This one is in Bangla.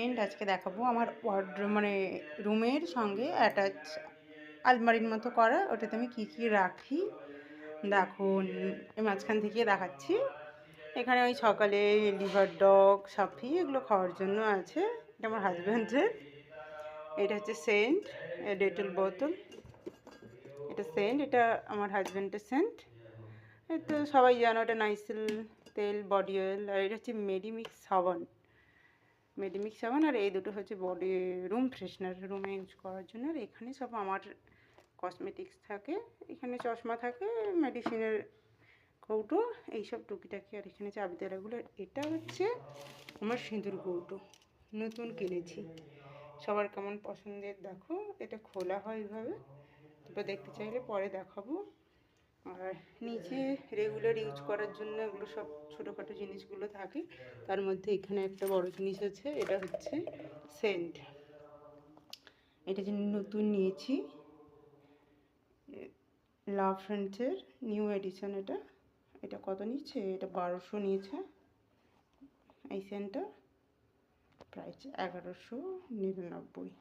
সেন্ট আজকে দেখাবো। আমার ওয়ার্ডরোব মানে রুমের সঙ্গে অ্যাটাচ আলমারির মতো করা, ওটাতে আমি কী কী রাখি দেখুন। এই মাঝখান থেকে দেখাচ্ছি। এখানে ওই সকালে লিভার ডগ সাফি এগুলো খাওয়ার জন্য আছে। এটা আমার হাজব্যান্ডের। এটা হচ্ছে সেন্ট, ডেটল বোতল। এটা সেন্ট, এটা আমার হাজব্যান্ডের সেন্ট। এই তো সবাই জানো এটা নাইসিল তেল, বডি অয়েল। আর এটা হচ্ছে মেডিমিক্স সাবান, মেডিমিক্স সাবান। আর এই দুটো হচ্ছে বডি রুম ফ্রেশনার, রুমে ইউজ করার জন্য। আর এখানে সব আমার কসমেটিক্স থাকে, এখানে চশমা থাকে, মেডিসিনের কৌটো, এইসব টুকিটাকি। আর এখানে চাবি তেলাগুলো। এটা হচ্ছে আমার সিঁদুর কৌটো, নতুন কিনেছি। সবার কেমন পছন্দের দেখো। এটা খোলা হয় এইভাবে, তোমরা দেখতে চাইলে পরে দেখাবো। আর নিচে রেগুলার ইউজ করার জন্য এগুলো সব ছোটোখাটো জিনিসগুলো থাকে। তার মধ্যে এখানে একটা বড় জিনিস আছে, এটা হচ্ছে সেন্ট। এটা যে নতুন নিয়েছি, লাভ ফ্রেন্ডসের নিউ এডিশন। এটা এটা কত নিচ্ছে? এটা 1200 নিয়েছে। এই সেন্টটা প্রাইস 1199।